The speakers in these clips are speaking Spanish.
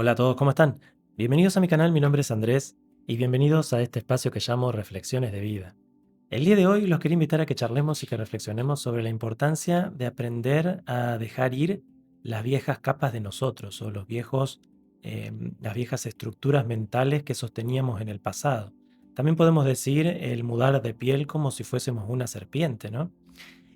Hola a todos, ¿cómo están? Bienvenidos a mi canal, mi nombre es Andrés y bienvenidos a este espacio que llamo Reflexiones de Vida. El día de hoy los quería invitar a que charlemos y que reflexionemos sobre la importancia de aprender a dejar ir las viejas capas de nosotros o las viejas estructuras mentales que sosteníamos en el pasado. También podemos decir el mudar de piel como si fuésemos una serpiente, ¿no?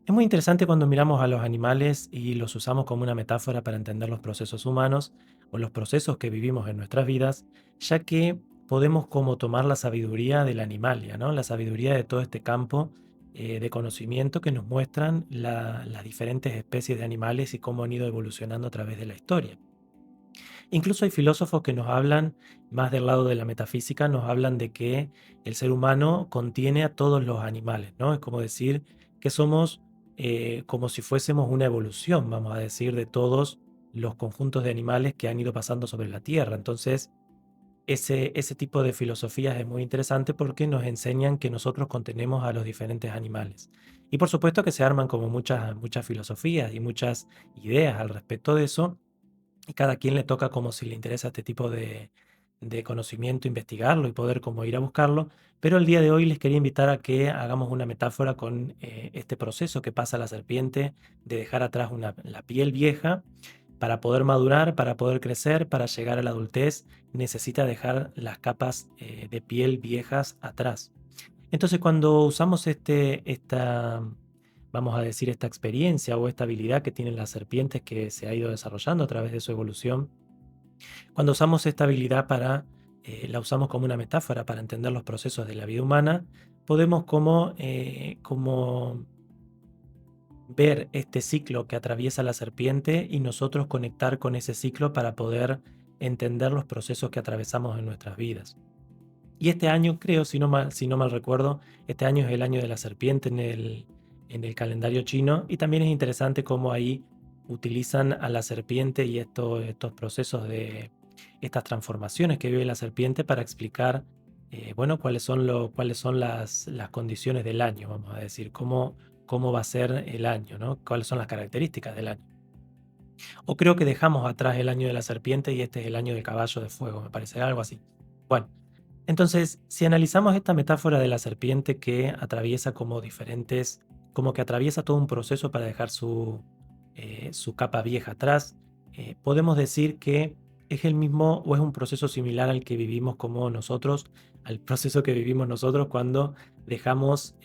Es muy interesante cuando miramos a los animales y los usamos como una metáfora para entender los procesos humanos o los procesos que vivimos en nuestras vidas, ya que podemos como tomar la sabiduría de la animalia, ¿no? La sabiduría de todo este campo de conocimiento que nos muestran las diferentes especies de animales y cómo han ido evolucionando a través de la historia. Incluso hay filósofos que nos hablan, más del lado de la metafísica, nos hablan de que el ser humano contiene a todos los animales, ¿no? Es como decir que somos como si fuésemos una evolución, vamos a decir, de todos los conjuntos de animales que han ido pasando sobre la Tierra. Entonces, ese tipo de filosofías es muy interesante porque nos enseñan que nosotros contenemos a los diferentes animales. Y por supuesto que se arman como muchas filosofías y muchas ideas al respecto de eso, y cada quien le toca como si le interesa este tipo de conocimiento, investigarlo y poder como ir a buscarlo. Pero el día de hoy les quería invitar a que hagamos una metáfora con este proceso que pasa la serpiente de dejar atrás la piel vieja para poder madurar, para poder crecer, para llegar a la adultez, necesita dejar las capas de piel viejas atrás. Entonces, cuando usamos vamos a decir, esta experiencia o esta habilidad que tienen las serpientes que se ha ido desarrollando a través de su evolución, cuando usamos esta habilidad la usamos como una metáfora para entender los procesos de la vida humana, podemos como ver este ciclo que atraviesa la serpiente y nosotros conectar con ese ciclo para poder entender los procesos que atravesamos en nuestras vidas. Y este año, creo, si no mal recuerdo, este año es el año de la serpiente en el calendario chino, y también es interesante cómo ahí utilizan a la serpiente y estos procesos de estas transformaciones que vive la serpiente para explicar, bueno, cuáles son las condiciones del año, vamos a decir, cómo va a ser el año, ¿no? Cuáles son las características del año. O creo que dejamos atrás el año de la serpiente y este es el año del caballo de fuego, me parece algo así. Bueno, entonces, si analizamos esta metáfora de la serpiente que atraviesa como que atraviesa todo un proceso para dejar su capa vieja atrás, podemos decir que es el mismo o es un proceso similar al que vivimos como nosotros, al proceso que vivimos nosotros cuando dejamos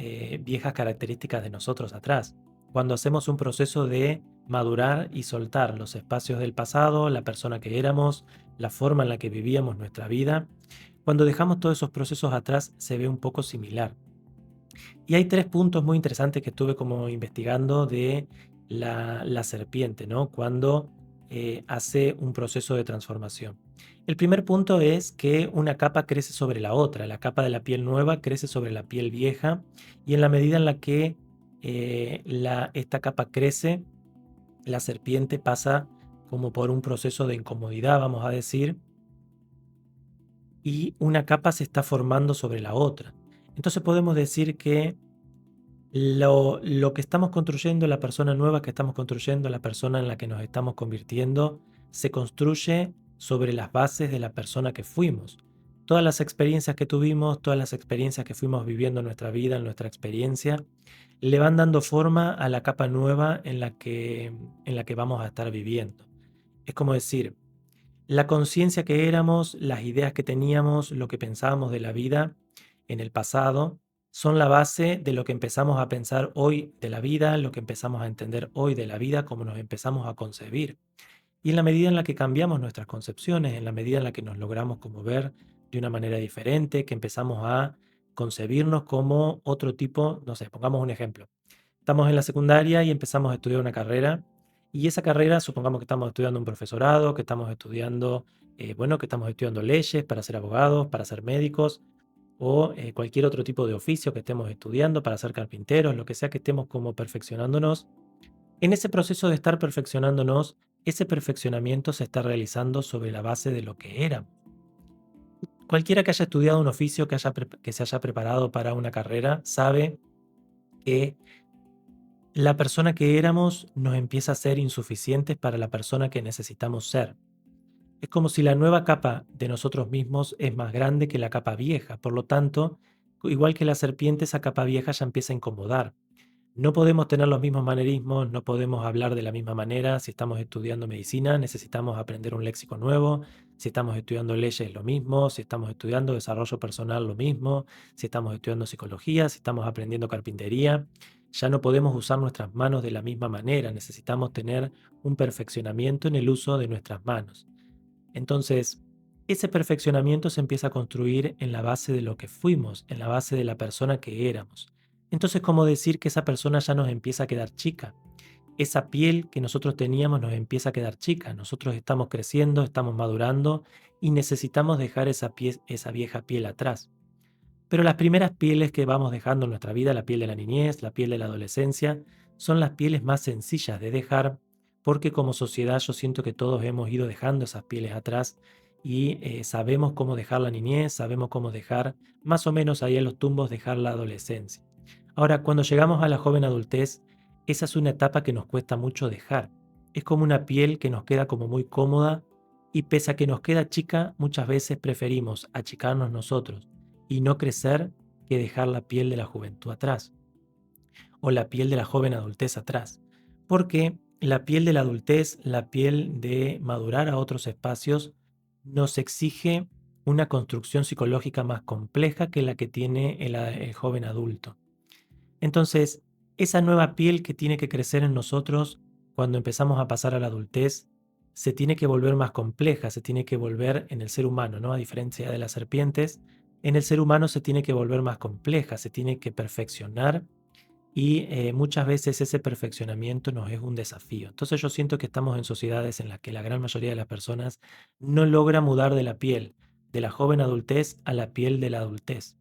viejas características de nosotros atrás, cuando hacemos un proceso de madurar y soltar los espacios del pasado, la persona que éramos, la forma en la que vivíamos nuestra vida. Cuando dejamos todos esos procesos atrás se ve un poco similar. Y hay tres puntos muy interesantes que estuve como investigando de la serpiente, ¿no? Cuando hace un proceso de transformación. El primer punto es que una capa crece sobre la otra, la capa de la piel nueva crece sobre la piel vieja, y en la medida en la que esta capa crece, la serpiente pasa como por un proceso de incomodidad, vamos a decir, y una capa se está formando sobre la otra. Entonces podemos decir que lo que estamos construyendo, la persona nueva que estamos construyendo, la persona en la que nos estamos convirtiendo, se construye sobre las bases de la persona que fuimos. Todas las experiencias que tuvimos, todas las experiencias que fuimos viviendo en nuestra vida, en nuestra experiencia, le van dando forma a la capa nueva en la que vamos a estar viviendo. Es como decir, la conciencia que éramos, las ideas que teníamos, lo que pensábamos de la vida en el pasado, son la base de lo que empezamos a pensar hoy de la vida, lo que empezamos a entender hoy de la vida, cómo nos empezamos a concebir. Y en la medida en la que cambiamos nuestras concepciones, en la medida en la que nos logramos como ver de una manera diferente, que empezamos a concebirnos como otro tipo, no sé, pongamos un ejemplo. Estamos en la secundaria y empezamos a estudiar una carrera, y esa carrera, supongamos que estamos estudiando un profesorado, que estamos estudiando, bueno, que estamos estudiando leyes para ser abogados, para ser médicos o cualquier otro tipo de oficio que estemos estudiando, para ser carpinteros, lo que sea que estemos como perfeccionándonos. En ese proceso de estar perfeccionándonos, ese perfeccionamiento se está realizando sobre la base de lo que éramos. Cualquiera que haya estudiado un oficio, que se haya preparado para una carrera, sabe que la persona que éramos nos empieza a ser insuficientes para la persona que necesitamos ser. Es como si la nueva capa de nosotros mismos es más grande que la capa vieja. Por lo tanto, igual que la serpiente, esa capa vieja ya empieza a incomodar. No podemos tener los mismos manerismos, no podemos hablar de la misma manera. Si estamos estudiando medicina, necesitamos aprender un léxico nuevo. Si estamos estudiando leyes, lo mismo. Si estamos estudiando desarrollo personal, lo mismo. Si estamos estudiando psicología, si estamos aprendiendo carpintería, ya no podemos usar nuestras manos de la misma manera. Necesitamos tener un perfeccionamiento en el uso de nuestras manos. Entonces, ese perfeccionamiento se empieza a construir en la base de lo que fuimos, en la base de la persona que éramos. Entonces, ¿cómo decir que esa persona ya nos empieza a quedar chica? Esa piel que nosotros teníamos nos empieza a quedar chica. Nosotros estamos creciendo, estamos madurando y necesitamos dejar esa vieja piel atrás. Pero las primeras pieles que vamos dejando en nuestra vida, la piel de la niñez, la piel de la adolescencia, son las pieles más sencillas de dejar porque como sociedad yo siento que todos hemos ido dejando esas pieles atrás y sabemos cómo dejar la niñez, sabemos cómo dejar más o menos ahí en los tumbos dejar la adolescencia. Ahora, cuando llegamos a la joven adultez, esa es una etapa que nos cuesta mucho dejar. Es como una piel que nos queda como muy cómoda y pese a que nos queda chica, muchas veces preferimos achicarnos nosotros y no crecer que dejar la piel de la juventud atrás o la piel de la joven adultez atrás. Porque la piel de la adultez, la piel de madurar a otros espacios, nos exige una construcción psicológica más compleja que la que tiene el joven adulto. Entonces, esa nueva piel que tiene que crecer en nosotros cuando empezamos a pasar a la adultez, se tiene que volver más compleja, se tiene que volver en el ser humano, ¿no? A diferencia de las serpientes, en el ser humano se tiene que volver más compleja, se tiene que perfeccionar y muchas veces ese perfeccionamiento nos es un desafío. Entonces yo siento que estamos en sociedades en las que la gran mayoría de las personas no logra mudar de la piel de la joven adultez a la piel de la adultez.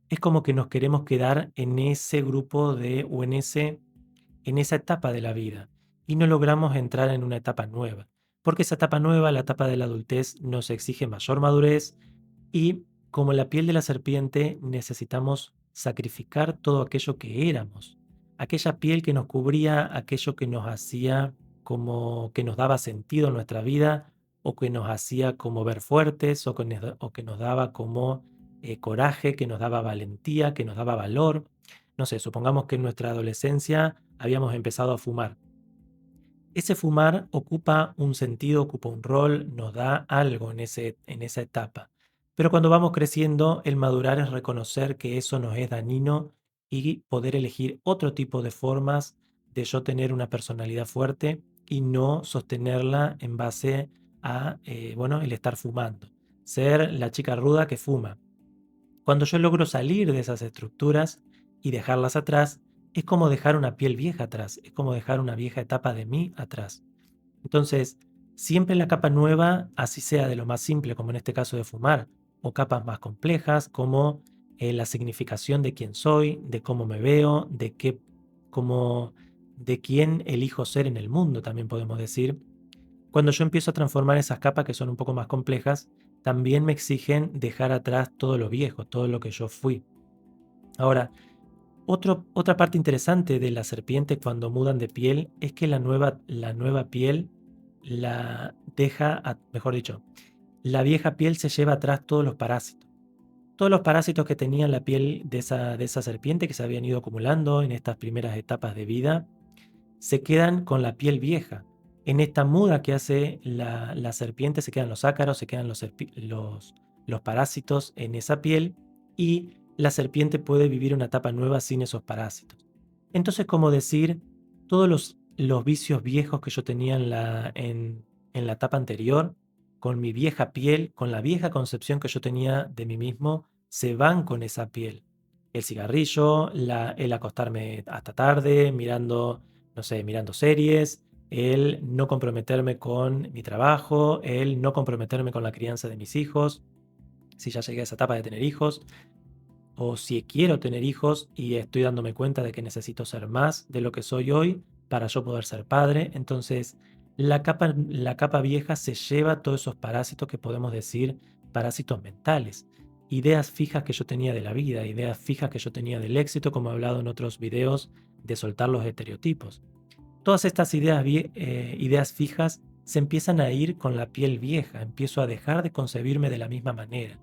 Es como que nos queremos quedar en ese grupo de o en esa etapa de la vida y no logramos entrar en una etapa nueva. Porque esa etapa nueva, la etapa de la adultez, nos exige mayor madurez y como la piel de la serpiente necesitamos sacrificar todo aquello que éramos. Aquella piel que nos cubría, aquello que nos hacía como que nos daba sentido a nuestra vida o que nos hacía como ver fuertes o que nos daba como coraje, que nos daba valentía, que nos daba valor. No sé, supongamos que en nuestra adolescencia habíamos empezado a fumar. Ese fumar ocupa un sentido, ocupa un rol, nos da algo en esa etapa. Pero cuando vamos creciendo, el madurar es reconocer que eso nos es dañino y poder elegir otro tipo de formas de yo tener una personalidad fuerte y no sostenerla en base a, bueno, el estar fumando. Ser la chica ruda que fuma. Cuando yo logro salir de esas estructuras y dejarlas atrás, es como dejar una piel vieja atrás, es como dejar una vieja etapa de mí atrás. Entonces, siempre la capa nueva, así sea de lo más simple, como en este caso de fumar, o capas más complejas, como la significación de quién soy, de cómo me veo, de quién elijo ser en el mundo, también podemos decir. Cuando yo empiezo a transformar esas capas que son un poco más complejas, también me exigen dejar atrás todo lo viejo, todo lo que yo fui. Ahora, otra parte interesante de la serpiente cuando mudan de piel es que la nueva piel la deja, mejor dicho, la vieja piel se lleva atrás todos los parásitos. Todos los parásitos que tenía la piel de esa serpiente que se habían ido acumulando en estas primeras etapas de vida, se quedan con la piel vieja. En esta muda que hace la serpiente se quedan los ácaros, se quedan los parásitos en esa piel y la serpiente puede vivir una etapa nueva sin esos parásitos. Entonces, como decir, todos los vicios viejos que yo tenía en la etapa anterior, con mi vieja piel, con la vieja concepción que yo tenía de mí mismo, se van con esa piel. El cigarrillo, el acostarme hasta tarde, mirando, no sé, mirando series, el no comprometerme con mi trabajo, el no comprometerme con la crianza de mis hijos, si ya llegué a esa etapa de tener hijos, o si quiero tener hijos y estoy dándome cuenta de que necesito ser más de lo que soy hoy para yo poder ser padre. Entonces, la capa vieja se lleva todos esos parásitos que podemos decir parásitos mentales. Ideas fijas que yo tenía de la vida, ideas fijas que yo tenía del éxito, como he hablado en otros videos, de soltar los estereotipos. Todas estas ideas fijas se empiezan a ir con la piel vieja, empiezo a dejar de concebirme de la misma manera.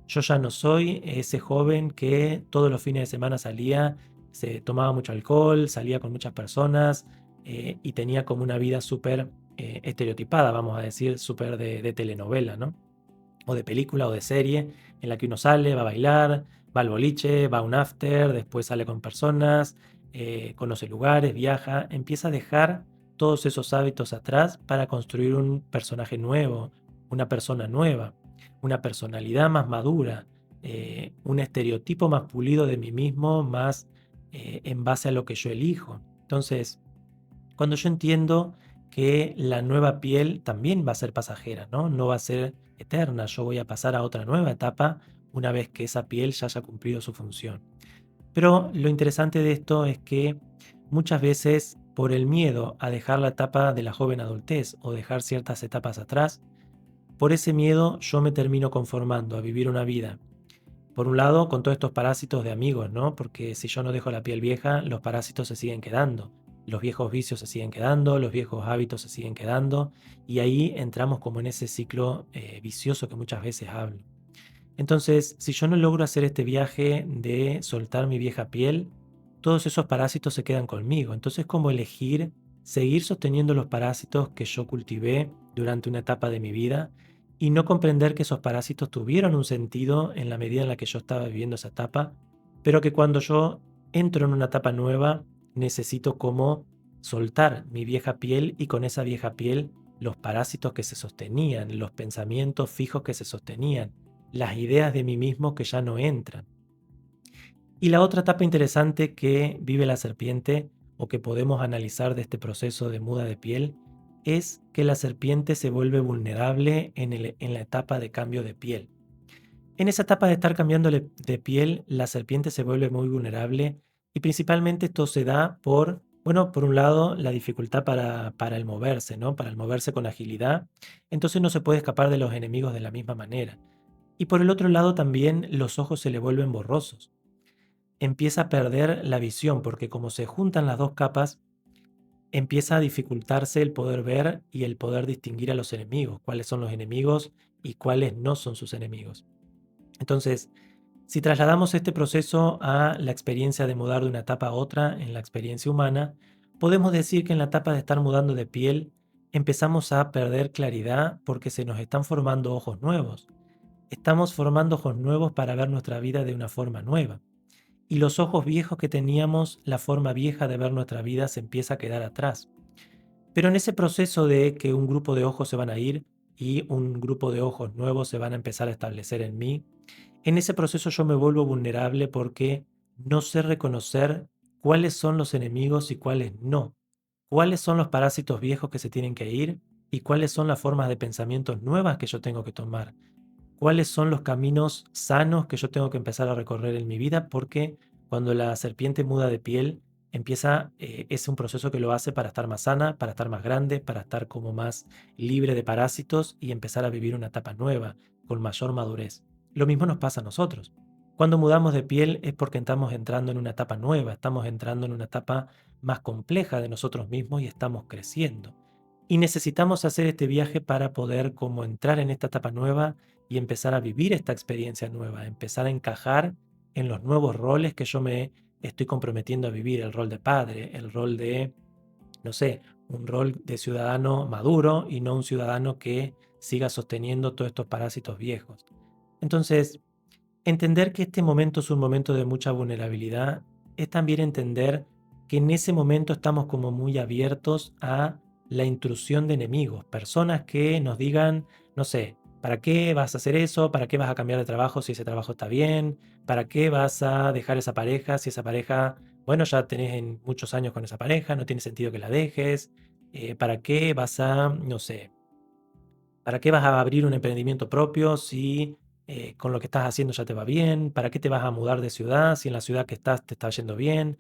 Yo ya no soy ese joven que todos los fines de semana salía, se tomaba mucho alcohol, salía con muchas personas y tenía como una vida súper estereotipada, vamos a decir, súper de telenovela, ¿no? O de película o de serie, en la que uno sale, va a bailar, va al boliche, va a un after, después sale con personas, conoce lugares, viaja, empieza a dejar todos esos hábitos atrás para construir un personaje nuevo, una persona nueva, una personalidad más madura, un estereotipo más pulido de mí mismo, más en base a lo que yo elijo. Entonces, cuando yo entiendo que la nueva piel también va a ser pasajera, ¿no? No va a ser eterna, yo voy a pasar a otra nueva etapa una vez que esa piel ya haya cumplido su función. Pero lo interesante de esto es que muchas veces por el miedo a dejar la etapa de la joven adultez o dejar ciertas etapas atrás, por ese miedo yo me termino conformando a vivir una vida. Por un lado, con todos estos parásitos de amigos, ¿no? Porque si yo no dejo la piel vieja, los parásitos se siguen quedando, los viejos vicios se siguen quedando, los viejos hábitos se siguen quedando, y ahí entramos como en ese ciclo vicioso que muchas veces hablo. Entonces, si yo no logro hacer este viaje de soltar mi vieja piel, todos esos parásitos se quedan conmigo. Entonces, ¿cómo elegir seguir sosteniendo los parásitos que yo cultivé durante una etapa de mi vida y no comprender que esos parásitos tuvieron un sentido en la medida en la que yo estaba viviendo esa etapa, pero que cuando yo entro en una etapa nueva, necesito como soltar mi vieja piel y con esa vieja piel los parásitos que se sostenían, los pensamientos fijos que se sostenían, las ideas de mí mismo que ya no entran. Y la otra etapa interesante que vive la serpiente o que podemos analizar de este proceso de muda de piel es que la serpiente se vuelve vulnerable en la etapa de cambio de piel. En esa etapa de estar cambiando de piel, la serpiente se vuelve muy vulnerable y principalmente esto se da por, bueno, por un lado, la dificultad para el moverse, ¿no? Para el moverse con agilidad. Entonces no se puede escapar de los enemigos de la misma manera. Y por el otro lado también los ojos se le vuelven borrosos. Empieza a perder la visión porque como se juntan las dos capas, empieza a dificultarse el poder ver y el poder distinguir a los enemigos, cuáles son los enemigos y cuáles no son sus enemigos. Entonces, si trasladamos este proceso a la experiencia de mudar de una etapa a otra en la experiencia humana, podemos decir que en la etapa de estar mudando de piel empezamos a perder claridad porque se nos están formando ojos nuevos. Estamos formando ojos nuevos para ver nuestra vida de una forma nueva. Y los ojos viejos que teníamos, la forma vieja de ver nuestra vida se empieza a quedar atrás. Pero en ese proceso de que un grupo de ojos se van a ir y un grupo de ojos nuevos se van a empezar a establecer en mí, en ese proceso yo me vuelvo vulnerable porque no sé reconocer cuáles son los enemigos y cuáles no. Cuáles son los parásitos viejos que se tienen que ir y cuáles son las formas de pensamientos nuevas que yo tengo que tomar. Cuáles son los caminos sanos que yo tengo que empezar a recorrer en mi vida, porque cuando la serpiente muda de piel, es un proceso que lo hace para estar más sana, para estar más grande, para estar como más libre de parásitos y empezar a vivir una etapa nueva, con mayor madurez. Lo mismo nos pasa a nosotros. Cuando mudamos de piel es porque estamos entrando en una etapa nueva, estamos entrando en una etapa más compleja de nosotros mismos y estamos creciendo. Y necesitamos hacer este viaje para poder como entrar en esta etapa nueva y empezar a vivir esta experiencia nueva, empezar a encajar en los nuevos roles que yo me estoy comprometiendo a vivir, el rol de padre, el rol de, no sé, un rol de ciudadano maduro y no un ciudadano que siga sosteniendo todos estos parásitos viejos. Entonces, entender que este momento es un momento de mucha vulnerabilidad es también entender que en ese momento estamos como muy abiertos a la intrusión de enemigos, personas que nos digan, no sé, ¿para qué vas a hacer eso? ¿Para qué vas a cambiar de trabajo si ese trabajo está bien? ¿Para qué vas a dejar esa pareja si esa pareja, bueno, ya tenés muchos años con esa pareja, no tiene sentido que la dejes? ¿Para qué vas a, no sé, ¿para qué vas a abrir un emprendimiento propio si con lo que estás haciendo ya te va bien? ¿Para qué te vas a mudar de ciudad si en la ciudad que estás te está yendo bien?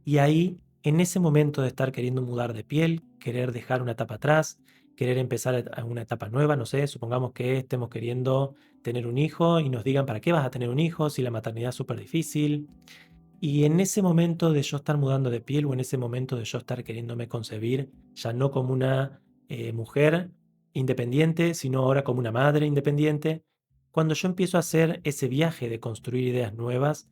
Y ahí, en ese momento de estar queriendo mudar de piel, querer dejar una etapa atrás, querer empezar a una etapa nueva, no sé, supongamos que estemos queriendo tener un hijo y nos digan, ¿para qué vas a tener un hijo si la maternidad es súper difícil? Y en ese momento de yo estar mudando de piel o en ese momento de yo estar queriéndome concebir ya no como una mujer independiente, sino ahora como una madre independiente. Cuando yo empiezo a hacer ese viaje de construir ideas nuevas,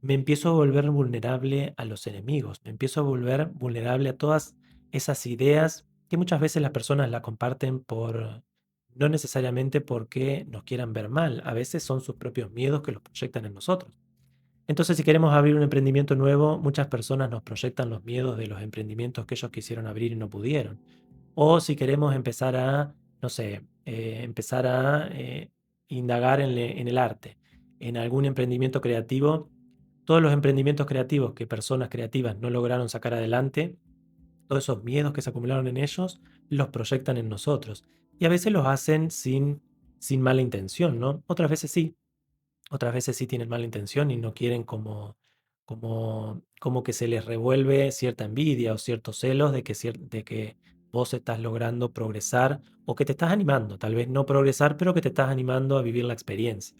me empiezo a volver vulnerable a los enemigos, me empiezo a volver vulnerable a todas esas ideas que muchas veces las personas la comparten no necesariamente porque nos quieran ver mal, a veces son sus propios miedos que los proyectan en nosotros. Entonces, si queremos abrir un emprendimiento nuevo, muchas personas nos proyectan los miedos de los emprendimientos que ellos quisieron abrir y no pudieron. O si queremos empezar a, no sé, empezar a indagar en el arte, en algún emprendimiento creativo, todos los emprendimientos creativos que personas creativas no lograron sacar adelante, todos esos miedos que se acumularon en ellos, los proyectan en nosotros. Y a veces los hacen sin mala intención, ¿no? Otras veces sí tienen mala intención y no quieren como que se les revuelve cierta envidia o ciertos celos de que vos estás logrando progresar o que te estás animando, tal vez no progresar, pero que te estás animando a vivir la experiencia.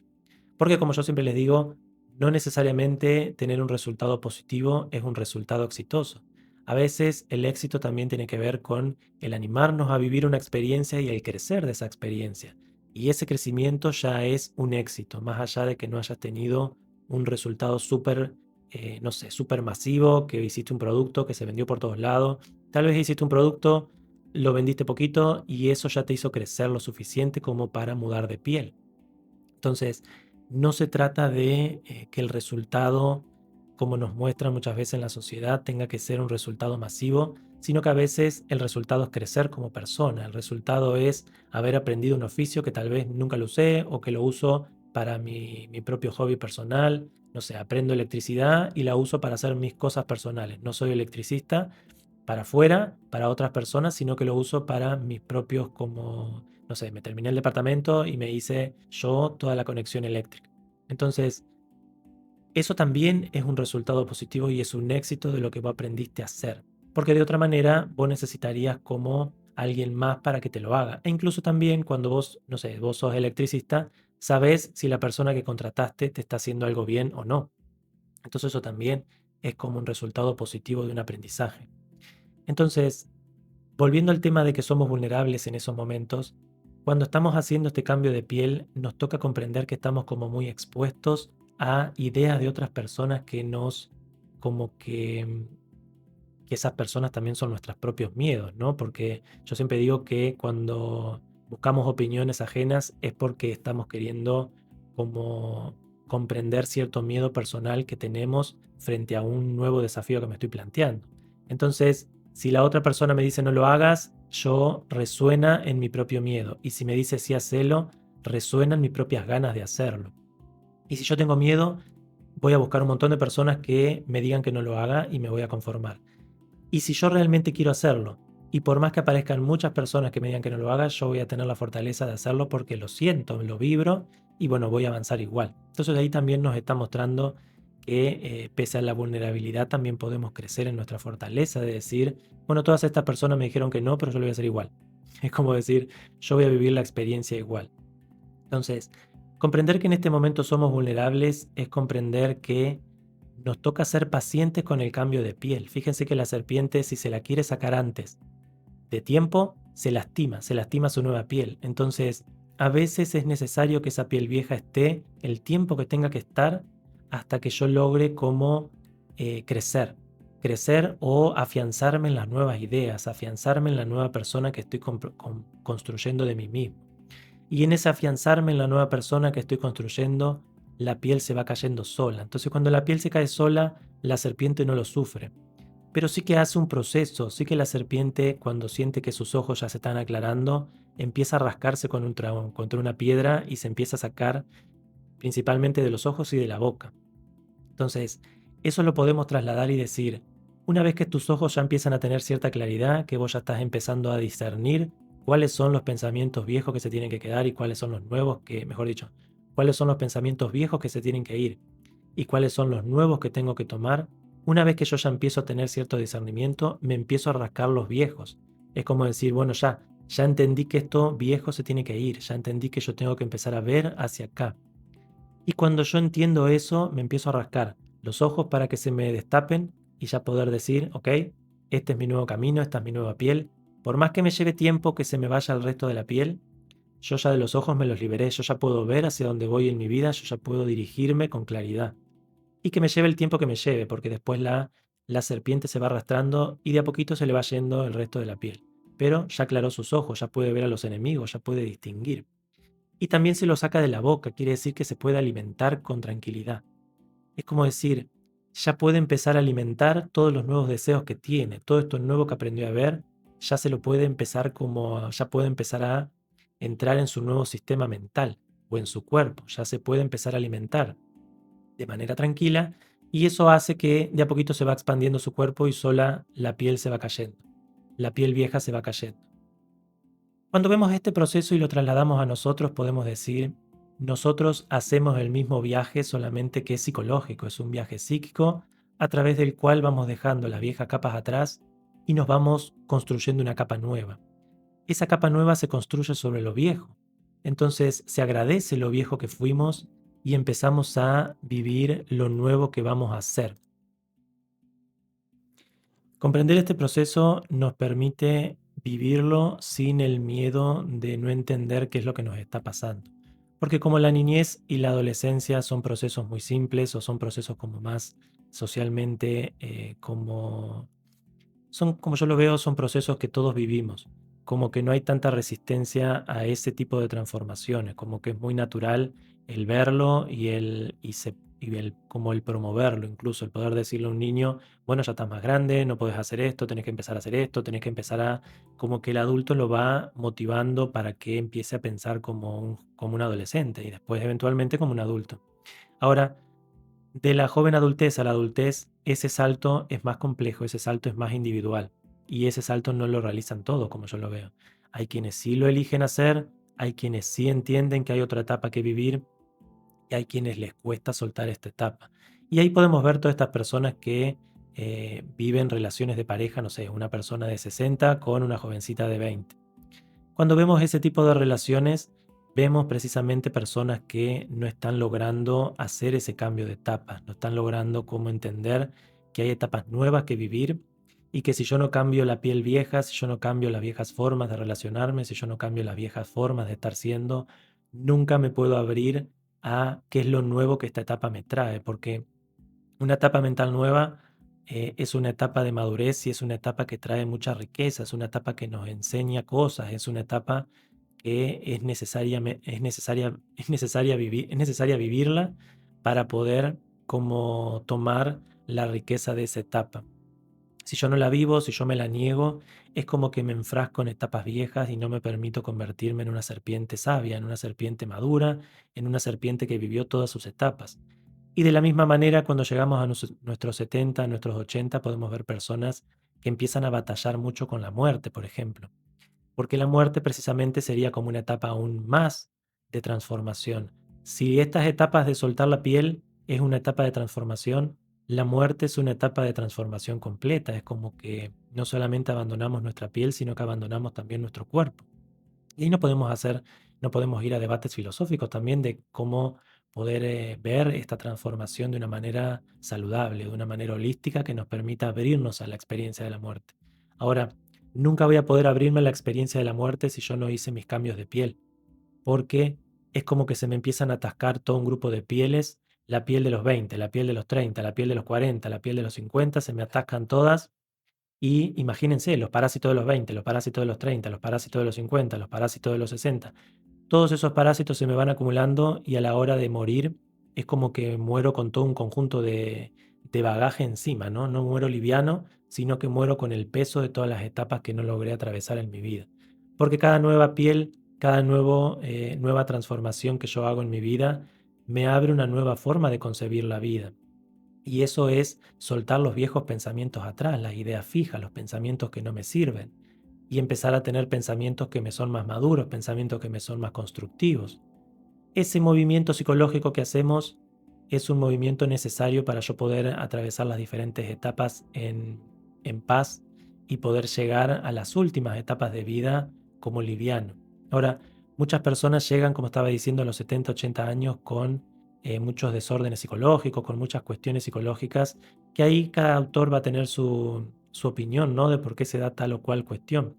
Porque como yo siempre les digo, no necesariamente tener un resultado positivo es un resultado exitoso. A veces el éxito también tiene que ver con el animarnos a vivir una experiencia y el crecer de esa experiencia. Y ese crecimiento ya es un éxito, más allá de que no hayas tenido un resultado súper, no sé, súper masivo, que hiciste un producto que se vendió por todos lados. Tal vez hiciste un producto, lo vendiste poquito y eso ya te hizo crecer lo suficiente como para mudar de piel. Entonces, no se trata de que el resultado, como nos muestra muchas veces en la sociedad, tenga que ser un resultado masivo, sino que a veces el resultado es crecer como persona. El resultado es haber aprendido un oficio que tal vez nunca lo usé o que lo uso para mi propio hobby personal. No sé, aprendo electricidad y la uso para hacer mis cosas personales. No soy electricista para afuera, para otras personas, sino que lo uso para mis propios como, no sé, me terminé el departamento y me hice yo toda la conexión eléctrica. Entonces, eso también es un resultado positivo y es un éxito de lo que vos aprendiste a hacer. Porque de otra manera, vos necesitarías como alguien más para que te lo haga. E incluso también cuando vos, no sé, vos sos electricista, sabés si la persona que contrataste te está haciendo algo bien o no. Entonces eso también es como un resultado positivo de un aprendizaje. Entonces, volviendo al tema de que somos vulnerables en esos momentos, cuando estamos haciendo este cambio de piel, nos toca comprender que estamos como muy expuestos a ideas de otras personas que como que esas personas también son nuestros propios miedos, ¿no? Porque yo siempre digo que cuando buscamos opiniones ajenas es porque estamos queriendo como comprender cierto miedo personal que tenemos frente a un nuevo desafío que me estoy planteando. Entonces, si la otra persona me dice no lo hagas, yo resuena en mi propio miedo. Y si me dice sí hacelo, resuena en mis propias ganas de hacerlo. Y si yo tengo miedo, voy a buscar un montón de personas que me digan que no lo haga y me voy a conformar. Y si yo realmente quiero hacerlo, y por más que aparezcan muchas personas que me digan que no lo haga, yo voy a tener la fortaleza de hacerlo porque lo siento, lo vibro y bueno, voy a avanzar igual. Entonces ahí también nos está mostrando que pese a la vulnerabilidad también podemos crecer en nuestra fortaleza de decir, bueno, todas estas personas me dijeron que no, pero yo lo voy a hacer igual. Es como decir, yo voy a vivir la experiencia igual. Entonces, comprender que en este momento somos vulnerables es comprender que nos toca ser pacientes con el cambio de piel. Fíjense que la serpiente, si se la quiere sacar antes de tiempo, se lastima su nueva piel. Entonces, a veces es necesario que esa piel vieja esté el tiempo que tenga que estar hasta que yo logre como crecer o afianzarme en las nuevas ideas, afianzarme en la nueva persona que estoy construyendo de mí mismo. Y en ese afianzarme en la nueva persona que estoy construyendo, la piel se va cayendo sola. Entonces cuando la piel se cae sola, la serpiente no lo sufre. Pero sí que hace un proceso, sí que la serpiente cuando siente que sus ojos ya se están aclarando, empieza a rascarse contra una piedra y se empieza a sacar principalmente de los ojos y de la boca. Entonces, eso lo podemos trasladar y decir, una vez que tus ojos ya empiezan a tener cierta claridad, que vos ya estás empezando a discernir cuáles son los pensamientos viejos que se tienen que quedar y cuáles son los nuevos que, mejor dicho, cuáles son los pensamientos viejos que se tienen que ir y cuáles son los nuevos que tengo que tomar, una vez que yo ya empiezo a tener cierto discernimiento, me empiezo a rascar los viejos. Es como decir, bueno, ya entendí que esto viejo se tiene que ir, ya entendí que yo tengo que empezar a ver hacia acá. Y cuando yo entiendo eso, me empiezo a rascar los ojos para que se me destapen y ya poder decir, ok, este es mi nuevo camino, esta es mi nueva piel, Por más que me lleve tiempo que se me vaya el resto de la piel, yo ya de los ojos me los liberé, yo ya puedo ver hacia dónde voy en mi vida, yo ya puedo dirigirme con claridad. Y que me lleve el tiempo que me lleve, porque después la serpiente se va arrastrando y de a poquito se le va yendo el resto de la piel. Pero ya aclaró sus ojos, ya puede ver a los enemigos, ya puede distinguir. Y también se lo saca de la boca, quiere decir que se puede alimentar con tranquilidad. Es como decir, ya puede empezar a alimentar todos los nuevos deseos que tiene, todo esto nuevo que aprendió a ver, ya se lo puede empezar ya puede empezar a entrar en su nuevo sistema mental o en su cuerpo, ya se puede empezar a alimentar de manera tranquila y eso hace que de a poquito se va expandiendo su cuerpo y sola la piel se va cayendo, la piel vieja se va cayendo. Cuando vemos este proceso y lo trasladamos a nosotros, podemos decir, nosotros hacemos el mismo viaje, solamente que es psicológico, es un viaje psíquico a través del cual vamos dejando las viejas capas atrás y nos vamos construyendo una capa nueva. Esa capa nueva se construye sobre lo viejo. Entonces se agradece lo viejo que fuimos y empezamos a vivir lo nuevo que vamos a hacer. Comprender este proceso nos permite vivirlo sin el miedo de no entender qué es lo que nos está pasando. Porque como la niñez y la adolescencia son procesos muy simples o son procesos como más socialmente, como yo lo veo, son procesos que todos vivimos. Como que no hay tanta resistencia a ese tipo de transformaciones, como que es muy natural el verlo como el promoverlo, incluso el poder decirle a un niño, bueno, ya estás más grande, no puedes hacer esto, tenés que empezar a hacer esto, tenés que empezar a, como que el adulto lo va motivando para que empiece a pensar como un adolescente y después eventualmente como un adulto. Ahora, de la joven adultez a la adultez, ese salto es más complejo, ese salto es más individual y ese salto no lo realizan todos, como yo lo veo. Hay quienes sí lo eligen hacer, hay quienes sí entienden que hay otra etapa que vivir y hay quienes les cuesta soltar esta etapa. Y ahí podemos ver todas estas personas que viven relaciones de pareja, no sé, una persona de 60 con una jovencita de 20. Cuando vemos ese tipo de relaciones, vemos precisamente personas que no están logrando hacer ese cambio de etapa, no están logrando cómo entender que hay etapas nuevas que vivir y que si yo no cambio la piel vieja, si yo no cambio las viejas formas de relacionarme, si yo no cambio las viejas formas de estar siendo, nunca me puedo abrir a qué es lo nuevo que esta etapa me trae, porque una etapa mental nueva es una etapa de madurez y es una etapa que trae mucha riqueza, es una etapa que nos enseña cosas, es una etapa que es necesaria vivirla para poder como tomar la riqueza de esa etapa. Si yo no la vivo, si yo me la niego, es como que me enfrasco en etapas viejas y no me permito convertirme en una serpiente sabia, en una serpiente madura, en una serpiente que vivió todas sus etapas. Y de la misma manera, cuando llegamos a nuestros 70, a nuestros 80, podemos ver personas que empiezan a batallar mucho con la muerte, por ejemplo. Porque la muerte precisamente sería como una etapa aún más de transformación. Si estas etapas de soltar la piel es una etapa de transformación, la muerte es una etapa de transformación completa. Es como que no solamente abandonamos nuestra piel, sino que abandonamos también nuestro cuerpo. Y ahí no podemos ir a debates filosóficos también de cómo poder ver esta transformación de una manera saludable, de una manera holística que nos permita abrirnos a la experiencia de la muerte. Ahora, nunca voy a poder abrirme a la experiencia de la muerte si yo no hice mis cambios de piel, porque es como que se me empiezan a atascar todo un grupo de pieles, la piel de los 20, la piel de los 30, la piel de los 40, la piel de los 50, se me atascan todas y imagínense, los parásitos de los 20, los parásitos de los 30, los parásitos de los 50, los parásitos de los 60. Todos esos parásitos se me van acumulando y a la hora de morir es como que muero con todo un conjunto de bagaje encima, ¿no? No muero liviano, sino que muero con el peso de todas las etapas que no logré atravesar en mi vida. Porque cada nueva piel, nueva transformación que yo hago en mi vida, me abre una nueva forma de concebir la vida. Y eso es soltar los viejos pensamientos atrás, las ideas fijas, los pensamientos que no me sirven, y empezar a tener pensamientos que me son más maduros, pensamientos que me son más constructivos. Ese movimiento psicológico que hacemos es un movimiento necesario para yo poder atravesar las diferentes etapas en paz y poder llegar a las últimas etapas de vida como liviano. Ahora, muchas personas llegan, como estaba diciendo, a los 70, 80 años con muchos desórdenes psicológicos, con muchas cuestiones psicológicas, que ahí cada autor va a tener su opinión, ¿no? De por qué se da tal o cual cuestión.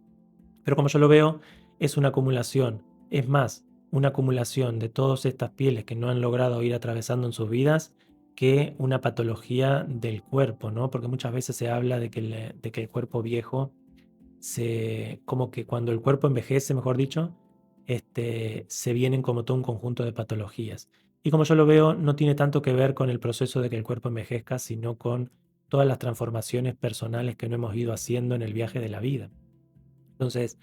Pero como yo lo veo, es una acumulación. Es más, una acumulación de todas estas pieles que no han logrado ir atravesando en sus vidas que una patología del cuerpo, ¿no? Porque muchas veces se habla de que el cuerpo viejo como que cuando el cuerpo envejece, mejor dicho, se vienen como todo un conjunto de patologías. Y como yo lo veo, no tiene tanto que ver con el proceso de que el cuerpo envejezca, sino con todas las transformaciones personales que no hemos ido haciendo en el viaje de la vida. Entonces,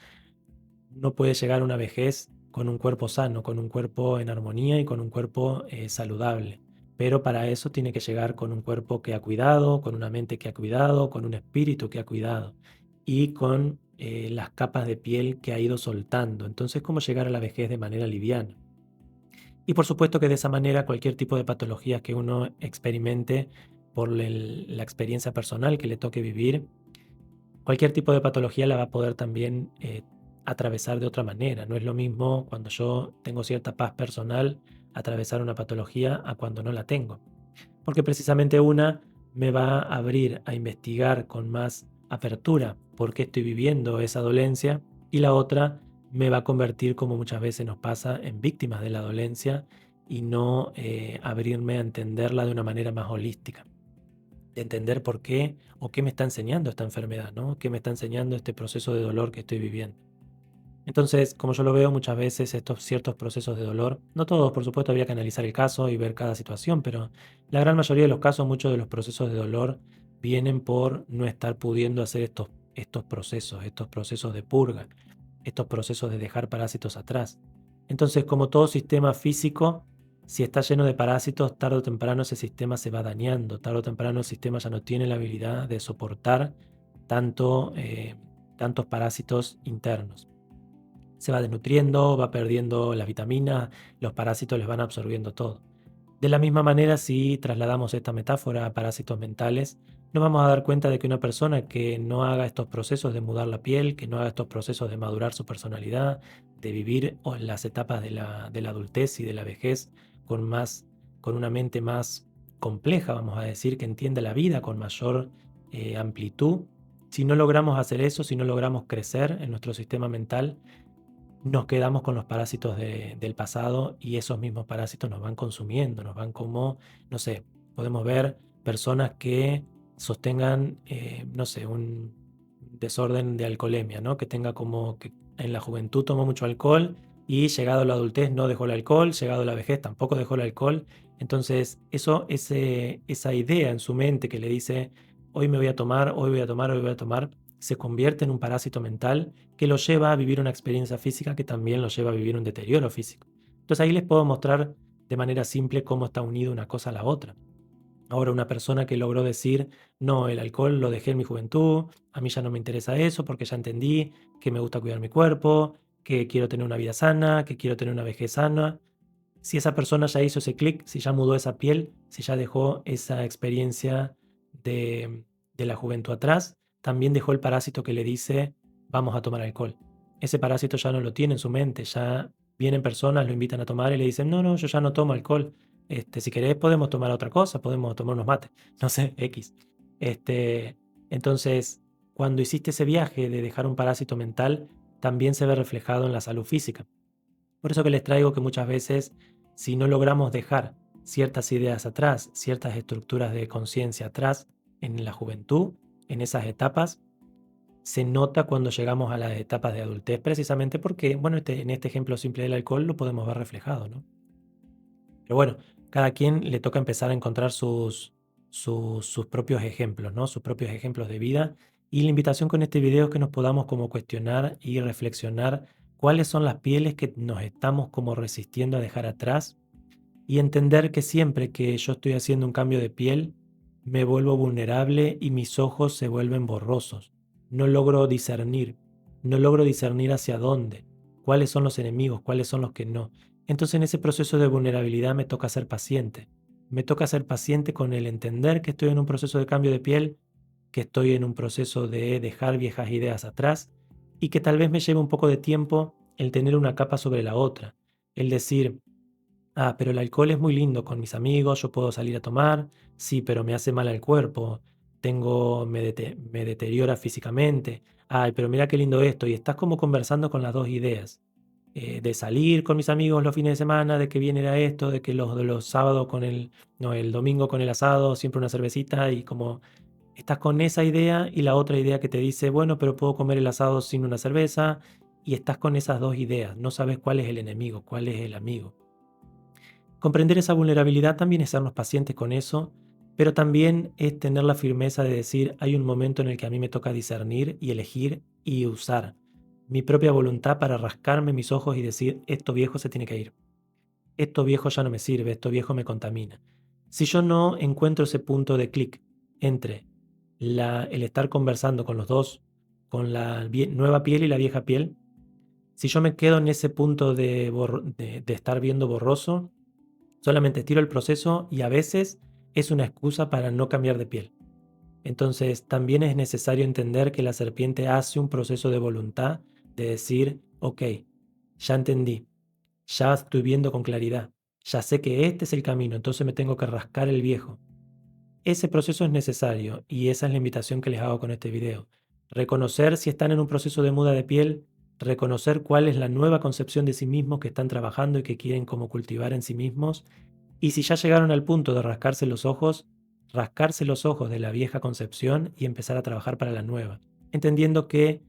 no puede llegar a una vejez con un cuerpo sano, con un cuerpo en armonía y con un cuerpo saludable. Pero para eso tiene que llegar con un cuerpo que ha cuidado, con una mente que ha cuidado, con un espíritu que ha cuidado y con las capas de piel que ha ido soltando. Entonces, ¿cómo llegar a la vejez de manera liviana? Y por supuesto que de esa manera cualquier tipo de patología que uno experimente por la experiencia personal que le toque vivir, cualquier tipo de patología la va a poder también atravesar de otra manera. No es lo mismo cuando yo tengo cierta paz personal atravesar una patología a cuando no la tengo. Porque precisamente una me va a abrir a investigar con más apertura por qué estoy viviendo esa dolencia y la otra me va a convertir, como muchas veces nos pasa, en víctimas de la dolencia y no abrirme a entenderla de una manera más holística, de entender por qué o qué me está enseñando esta enfermedad, ¿no? ¿Qué me está enseñando este proceso de dolor que estoy viviendo? Entonces, como yo lo veo muchas veces, estos ciertos procesos de dolor, no todos, por supuesto, habría que analizar el caso y ver cada situación, pero la gran mayoría de los casos, muchos de los procesos de dolor vienen por no estar pudiendo hacer estos procesos de purga, estos procesos de dejar parásitos atrás. Entonces, como todo sistema físico, si está lleno de parásitos, tarde o temprano ese sistema se va dañando, tarde o temprano el sistema ya no tiene la habilidad de soportar tantos parásitos internos. Se va desnutriendo, va perdiendo las vitaminas, los parásitos les van absorbiendo todo. De la misma manera, si trasladamos esta metáfora a parásitos mentales, nos vamos a dar cuenta de que una persona que no haga estos procesos de mudar la piel, que no haga estos procesos de madurar su personalidad, de vivir en las etapas de la adultez y de la vejez con una mente más compleja, vamos a decir, que entienda la vida con mayor amplitud, si no logramos hacer eso, si no logramos crecer en nuestro sistema mental, nos quedamos con los parásitos del pasado y esos mismos parásitos nos van consumiendo, nos van como, no sé, podemos ver personas que sostengan, no sé, un desorden de alcoholemia, ¿no? Que tenga como que en la juventud tomó mucho alcohol y llegado a la adultez no dejó el alcohol, llegado a la vejez tampoco dejó el alcohol. Entonces, esa idea en su mente que le dice, hoy me voy a tomar, hoy voy a tomar, hoy voy a tomar, se convierte en un parásito mental que lo lleva a vivir una experiencia física que también lo lleva a vivir un deterioro físico. Entonces ahí les puedo mostrar de manera simple cómo está unido una cosa a la otra. Ahora, una persona que logró decir, no, el alcohol lo dejé en mi juventud, a mí ya no me interesa eso porque ya entendí que me gusta cuidar mi cuerpo, que quiero tener una vida sana, que quiero tener una vejez sana. Si esa persona ya hizo ese clic, si ya mudó esa piel, si ya dejó esa experiencia de la juventud atrás, también dejó el parásito que le dice, vamos a tomar alcohol. Ese parásito ya no lo tiene en su mente, ya vienen personas, lo invitan a tomar y le dicen, no, no, yo ya no tomo alcohol. Si querés podemos tomar otra cosa, podemos tomar unos mates, no sé, X. Este, entonces, cuando hiciste ese viaje de dejar un parásito mental, también se ve reflejado en la salud física. Por eso que les traigo que muchas veces, si no logramos dejar ciertas ideas atrás, ciertas estructuras de conciencia atrás en la juventud, en esas etapas, se nota cuando llegamos a las etapas de adultez, precisamente porque, bueno, en este ejemplo simple del alcohol lo podemos ver reflejado, ¿no? Pero bueno, cada quien le toca empezar a encontrar sus propios ejemplos, ¿no? Sus propios ejemplos de vida. Y la invitación con este video es que nos podamos como cuestionar y reflexionar cuáles son las pieles que nos estamos como resistiendo a dejar atrás y entender que siempre que yo estoy haciendo un cambio de piel, me vuelvo vulnerable y mis ojos se vuelven borrosos. No logro discernir, no logro discernir hacia dónde, cuáles son los enemigos, cuáles son los que no. Entonces en ese proceso de vulnerabilidad me toca ser paciente. Me toca ser paciente con el entender que estoy en un proceso de cambio de piel, que estoy en un proceso de dejar viejas ideas atrás y que tal vez me lleve un poco de tiempo el tener una capa sobre la otra. El decir, pero el alcohol es muy lindo con mis amigos, yo puedo salir a tomar, sí, pero me hace mal al cuerpo. me deteriora físicamente. Ay, pero mira qué lindo esto. Y estás como conversando con las dos ideas. De salir con mis amigos los fines de semana, de que bien era esto, de que los sábados no, el domingo con el asado, siempre una cervecita y como estás con esa idea y la otra idea que te dice, bueno, pero puedo comer el asado sin una cerveza y estás con esas dos ideas. No sabes cuál es el enemigo, cuál es el amigo. Comprender esa vulnerabilidad también es sernos pacientes con eso, pero también es tener la firmeza de decir, hay un momento en el que a mí me toca discernir y elegir y usar mi propia voluntad para rascarme mis ojos y decir, esto viejo se tiene que ir, esto viejo ya no me sirve, esto viejo me contamina. Si yo no encuentro ese punto de clic entre el estar conversando con los dos, con la nueva piel y la vieja piel, si yo me quedo en ese punto de estar viendo borroso, solamente estiro el proceso y a veces es una excusa para no cambiar de piel. Entonces también es necesario entender que la serpiente hace un proceso de voluntad de decir, ok, ya entendí, ya estoy viendo con claridad, ya sé que este es el camino, entonces me tengo que rascar el viejo. Ese proceso es necesario y esa es la invitación que les hago con este video. Reconocer si están en un proceso de muda de piel, reconocer cuál es la nueva concepción de sí mismos que están trabajando y que quieren como cultivar en sí mismos. Y si ya llegaron al punto de rascarse los ojos de la vieja concepción y empezar a trabajar para la nueva. Entendiendo que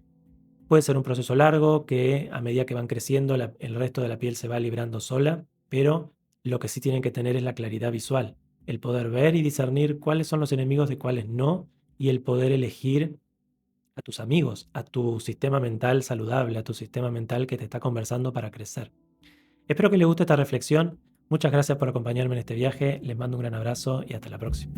puede ser un proceso largo, que a medida que van creciendo el resto de la piel se va librando sola, pero lo que sí tienen que tener es la claridad visual, el poder ver y discernir cuáles son los enemigos de cuáles no, y el poder elegir a tus amigos, a tu sistema mental saludable, a tu sistema mental que te está conversando para crecer. Espero que les guste esta reflexión. Muchas gracias por acompañarme en este viaje. Les mando un gran abrazo y hasta la próxima.